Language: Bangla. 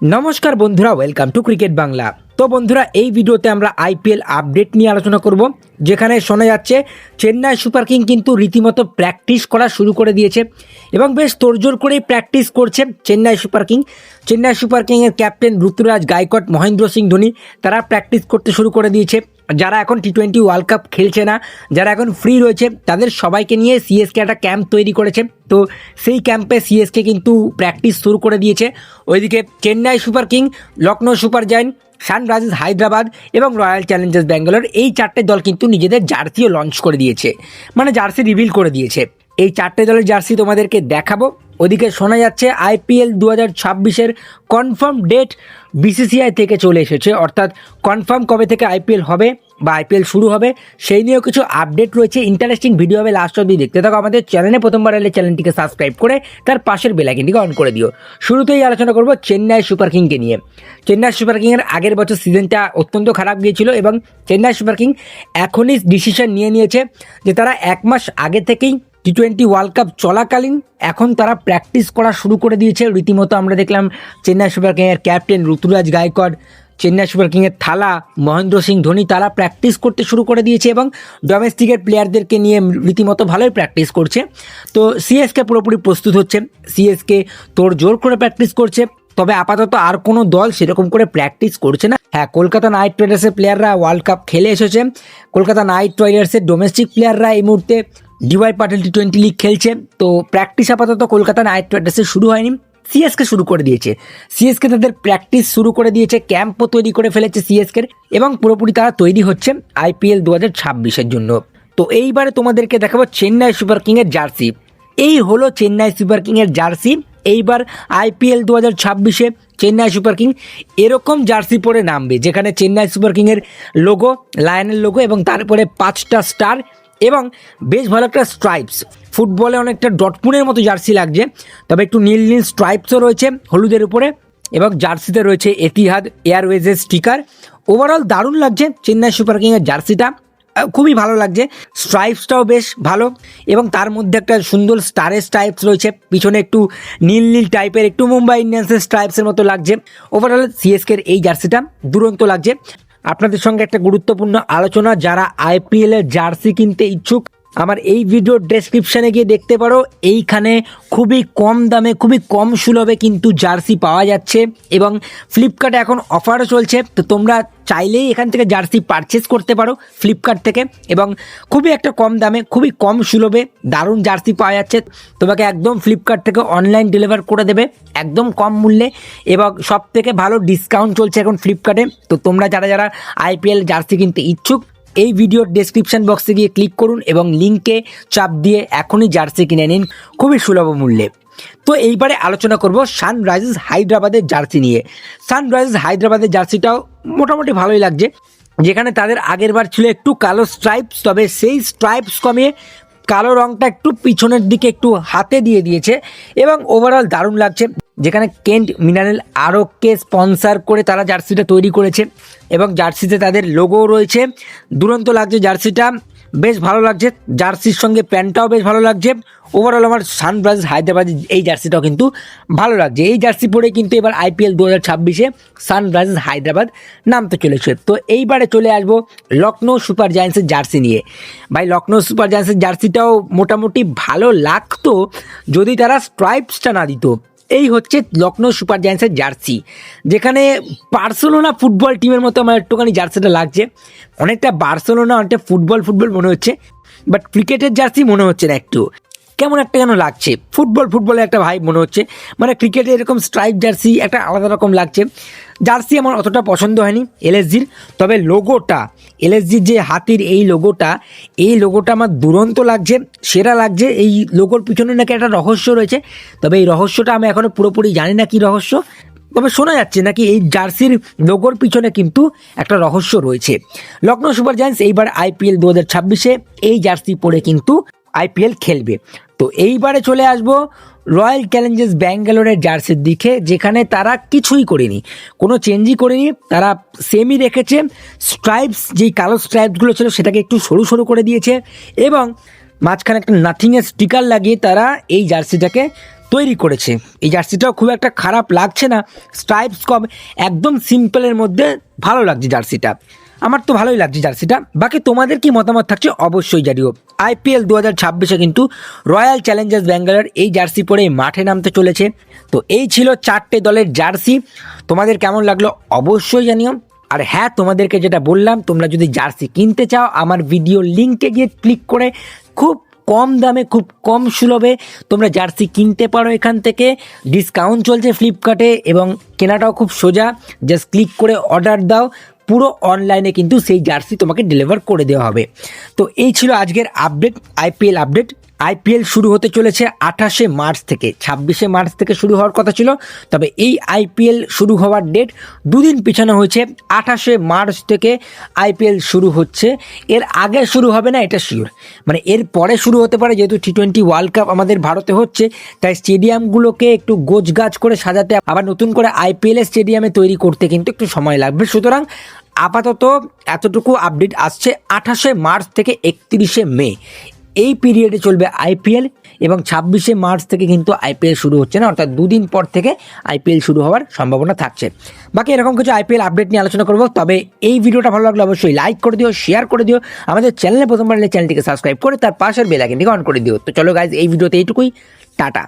নমস্কার বন্ধুরা, ওয়েলকাম টু ক্রিকেট বাংলা। তো বন্ধুরা, এই ভিডিওতে আমরা আইপিএল আপডেট নিয়ে আলোচনা করব, যেখানে শোনা যাচ্ছে চেন্নাই সুপার কিং কিন্তু রীতিমতো প্র্যাকটিস করা শুরু করে দিয়েছে এবং বেশ তোড়জোড় করেই প্র্যাকটিস করছে Chennai super king. Chennai super কিংয়ের ক্যাপ্টেন ঋতুরাজ গায়কোয়াড়, মহেন্দ্র সিং ধোনি তারা প্র্যাকটিস করতে শুরু করে দিয়েছে। যারা এখন টি20 ওয়ার্ল্ড কাপ খেলছে না, যারা এখন ফ্রি রয়েছে, তাদের সবাইকে নিয়ে সিএসকে একটা ক্যাম্প তৈরি করেছে। তো সেই ক্যাম্পে সিএসকে কিন্তু প্র্যাকটিস শুরু করে দিয়েছে। ওইদিকে Chennai super king, Lucknow super giant, Sunrisers Hyderabad এবং রয়্যাল চ্যালেঞ্জার্স ব্যাঙ্গালোর, এই চারটে দল কিন্তু নিজেদের জার্সিও লঞ্চ করে দিয়েছে, মানে জার্সি রিভিল করে দিয়েছে। এই চারটে দলের জার্সি তোমাদেরকে দেখাবো। ওদিকে শোনা যাচ্ছে আইপিএল 2026-এর কনফার্ম ডেট বিসিসিআই থেকে চলে এসেছে, অর্থাৎ কনফার্ম কবে থেকে আইপিএল হবে বা আইপিএল শুরু হবে সেই নিয়েও কিছু আপডেট রয়েছে। ইন্টারেস্টিং ভিডিও হবে, লাস্ট অবধি দেখতে থাকো। আমাদের চ্যানেলে প্রথমবার এলে চ্যানেলটিকে সাবস্ক্রাইব করে তার পাশের বেল আইকনটিকে অন করে দিও। শুরুতেই আলোচনা করব চেন্নাই সুপার কিংকে নিয়ে। চেন্নাই সুপার কিংয়ের আগের বছর সিজনটা অত্যন্ত খারাপ গিয়েছিল এবং চেন্নাই সুপার কিং এখনই ডিসিশন নিয়ে নিয়েছে যে তারা এক মাস আগে থেকেই টি20 ওয়ার্ল্ড কাপ চলাকালীন এখন তারা প্র্যাকটিস করা শুরু করে দিয়েছে। রীতিমতো আমরা দেখলাম চেন্নাই সুপার কিংয়ের ক্যাপ্টেন ঋতুরাজ গায়কোয়াড়, চেন্নাই সুপার কিংয়ের থালা মহেন্দ্র সিং ধোনি তারা প্র্যাকটিস করতে শুরু করে দিয়েছে এবং ডোমেস্টিকের প্লেয়ারদেরকে নিয়ে রীতিমতো ভালোই প্র্যাকটিস করছে। তো সিএসকে পুরোপুরি প্রস্তুত হচ্ছে, সিএসকে তোড়জোড় করে প্র্যাকটিস করছে। তবে আপাতত আর কোনো দল সেরকম করে প্র্যাকটিস করছে না। হ্যাঁ, কলকাতা নাইট রাইডার্সের প্লেয়াররা ওয়ার্ল্ড কাপ খেলে এসেছে। কলকাতা নাইট রাইডার্সের ডোমেস্টিক প্লেয়াররা এই মুহূর্তে ডিওয়াই পাটিল টি20 লিগ খেলছে। তো প্র্যাকটিস আপাতত কলকাতা নাইট রাইডার্সের শুরু হয়নি, সিএসকে শুরু করে দিয়েছে। সিএসকে তাদের প্র্যাকটিস শুরু করে দিয়েছে, ক্যাম্পও তৈরি করে ফেলেছে সিএসকের এবং পুরোপুরি তারা তৈরি হচ্ছে আইপিএল 2026-এর জন্য। তো এইবারে তোমাদেরকে দেখাবো চেন্নাই সুপার কিংয়ের জার্সি। এই হলো চেন্নাই সুপার কিংয়ের জার্সি। এইবার আইপিএল 2026-এ চেন্নাই সুপার কিং এরকম জার্সি পরে নামবে, যেখানে চেন্নাই সুপার কিংয়ের লোগো, লায়নের লোগো এবং তারপরে 5টা স্টার এবং বেশ ভালো একটা স্ট্রাইপস। ফুটবলে অনেকটা ডটমুনের মতো জার্সি লাগছে, তবে একটু নীল নীল স্ট্রাইপসও রয়েছে হলুদের উপরে এবং জার্সিতে রয়েছে এতিহাদ এয়ারওয়েজের স্টিকার। ওভারঅল দারুণ লাগছে চেন্নাই সুপার কিংয়ের জার্সিটা, খুবই ভালো লাগছে। স্ট্রাইপসটাও বেশ ভালো এবং তার মধ্যে একটা সুন্দর স্টারের স্ট্রাইপস রয়েছে, পিছনে একটু নীল নীল টাইপের, একটু মুম্বাই ইন্ডিয়ান্সের স্ট্রাইপসের মতো লাগছে। ওভারঅল সিএসকের এই জার্সিটা দুরন্ত লাগছে। আপনাদের সঙ্গে একটা গুরুত্বপূর্ণ আলোচনা, যারা আইপিএল এর জার্সি কিনতে ইচ্ছুক আমার এই ভিডিওর ডেসক্রিপশানে গিয়ে দেখতে পারো। এইখানে খুবই কম দামে, খুবই কম সুলভে কিন্তু জার্সি পাওয়া যাচ্ছে এবং ফ্লিপকার্টে এখন অফারও চলছে। তো তোমরা চাইলেই এখান থেকে জার্সি পারচেস করতে পারো ফ্লিপকার্ট থেকে এবং খুবই একটা কম দামে, খুবই কম সুলভে দারুণ জার্সি পাওয়া যাচ্ছে। তোমাকে একদম ফ্লিপকার্ট থেকে অনলাইন ডেলিভার করে দেবে একদম কম মূল্যে এবং সব থেকে ভালো ডিসকাউন্ট চলছে এখন ফ্লিপকার্টে। তো তোমরা যারা যারা আইপিএল জার্সি কিনতে ইচ্ছুক এই ভিডিওর ডেসক্রিপশন বক্সে গিয়ে ক্লিক করুন এবং লিঙ্কে চাপ দিয়ে এখনই জার্সি কিনে নিন খুবই সুলভ মূল্যে। তো এইবারে আলোচনা করব সানরাইজার্স হায়দ্রাবাদের জার্সি নিয়ে। সানরাইজার্স হায়দ্রাবাদের জার্সিটাও মোটামুটি ভালোই লাগছে, যেখানে তাদের আগের বার ছিল একটু কালো স্ট্রাইপস, তবে সেই স্ট্রাইপস কমিয়ে কালো রঙটা একটু পিছনের দিকে একটু হাতে দিয়ে দিয়েছে এবং ওভারঅল দারুণ লাগছে। যেখানে কেন্ট মিনারেল আরোকে স্পন্সার করে তারা জার্সিটা তৈরি করেছে এবং জার্সিতে তাদের লোগো রয়েছে, দুরন্ত লাগছে জার্সিটা, বেশ ভালো লাগছে। জার্সির সঙ্গে প্যান্টটাও বেশ ভালো লাগছে। ওভারঅল আমার সানরাইজার্স হায়দ্রাবাদের এই জার্সিটাও কিন্তু ভালো লাগছে। এই জার্সি পরে কিন্তু এবার আইপিএল 2026-এ সানরাইজার্স হায়দ্রাবাদ নামতে চলেছে। তো এইবারে চলে আসবো লখনৌ সুপার জায়ান্টসের জার্সি নিয়ে। ভাই, লখনৌ সুপার জায়ান্টসের জার্সিটাও মোটামুটি ভালো লাগতো যদি তারা স্ট্রাইপসটা না দিত। এই হচ্ছে লখনৌ সুপার জায়ান্টসের জার্সি, যেখানে বার্সেলোনা ফুটবল টিমের মতো আমার একটুখানি জার্সিটা লাগছে। অনেকটা বার্সেলোনা, অনেকটা ফুটবল মনে হচ্ছে, বাট ক্রিকেটের জার্সি মনে হচ্ছে না, একটু কেমন একটা যেন লাগছে। ফুটবলের একটা ভাইব মনে হচ্ছে, মানে ক্রিকেটে এরকম স্ট্রাইপ জার্সি একটা আলাদা রকম লাগছে। জার্সি আমার অতটা পছন্দ হয়নি এলএসজির, তবে লোগোটা, এলএসজির যে হাতির এই লোগোটা আমার দুরন্ত লাগছে, সেরা লাগছে। এই লোগোর পিছনে নাকি একটা রহস্য রয়েছে, তবে এই রহস্যটা আমি এখনও পুরোপুরি জানি না কি রহস্য, তবে শোনা যাচ্ছে নাকি এই জার্সির লোগোর পিছনে কিন্তু একটা রহস্য রয়েছে। লখনৌ সুপার জায়ান্টস এইবার আইপিএল 2026-এ এই জার্সি পরে কিন্তু আইপিএল খেলবে। তো এইবারে চলে আসবো রয়্যাল চ্যালেঞ্জার্স ব্যাঙ্গালোরের জার্সির দিকে, যেখানে তারা কিছুই করেনি, কোনো চেঞ্জই করেনি, তারা সেমই রেখেছে। স্ট্রাইপস, যেই কালো স্ট্রাইপসগুলো ছিল সেটাকে একটু সরু সরু করে দিয়েছে এবং মাঝখানে একটা নাথিংয়ের স্টিকার লাগিয়ে তারা এই জার্সিটাকে তৈরি করেছে। এই জার্সিটাও খুব একটা খারাপ লাগছে না, স্ট্রাইপস কম, একদম সিম্পলের মধ্যে ভালো লাগছে জার্সিটা। আমার তো ভালোই লাগছে জার্সিটা। বাকি তোমাদের কি মতামত থাকছে অবশ্যই জানিও। IPL 2026-এ কিন্তু রয়্যাল চ্যালেঞ্জার্স ব্যাঙ্গালোর এই জার্সি পরে মাঠে নামতে চলেছে। তো এই ছিল 4টে দলের জার্সি, তোমাদের কেমন লাগলো অবশ্যই জানিও। আর হ্যাঁ, তোমাদেরকে যেটা বললাম, তোমরা যদি জার্সি কিনতে চাও আমার ভিডিও লিঙ্কে গিয়ে ক্লিক করে খুব কম দামে, খুব কম সুলভে তোমরা জার্সি কিনতে পারো। এখান থেকে ডিসকাউন্ট চলছে ফ্লিপকার্টে এবং কেনাটাও খুব সোজা। জাস্ট ক্লিক করে অর্ডার দাও, পুরো অনলাইনে কিন্তু সেই জার্সি তোমাকে ডেলিভার করে দেওয়া হবে। তো এই ছিল আজকের আপডেট, IPL আপডেট। IPL শুরু হতে চলেছে 28শে মার্চ থেকে, 26শে মার্চ থেকে শুরু হওয়ার কথা ছিল, তবে এই IPL শুরু হওয়ার ডেট দুদিন পিছানো হয়েছে। 28শে মার্চ থেকে IPL শুরু হচ্ছে, এর আগে শুরু হবে না এটা শিওর, মানে এর পরে শুরু হতে পারে। যেহেতু T20 ওয়ার্ল্ড কাপ আমাদের ভারতে হচ্ছে, তাই স্টেডিয়ামগুলোকে একটু গোছগাছ করে সাজাতে, আবার নতুন করে IPL স্টেডিয়ামে তৈরি করতে কিন্তু একটু সময় লাগবে। সুতরাং আপাতত এতটুকু আপডেট আসছে। 28শে মার্চ থেকে 31শে মে এই পিরিয়ডে চলবে IPL, এবং 26শে মার্চ থেকে কিন্তু IPL শুরু হচ্ছে না, অর্থাৎ দুদিন পর থেকে IPL শুরু হওয়ার সম্ভাবনা থাকছে। বাকি এরকম কিছু IPL আপডেট নিয়ে আলোচনা করবো। তবে এই ভিডিওটা ভালো লাগলে অবশ্যই লাইক করে দিও, শেয়ার করে দিও, আমাদের চ্যানেলে প্রথমবার এলে চ্যানেলটিকে সাবস্ক্রাইব করে তার পাশের বেল আইকনটিকে অন করে দিও। তো চলো গাইজ, এই ভিডিওতে এইটুকুই, টাটা।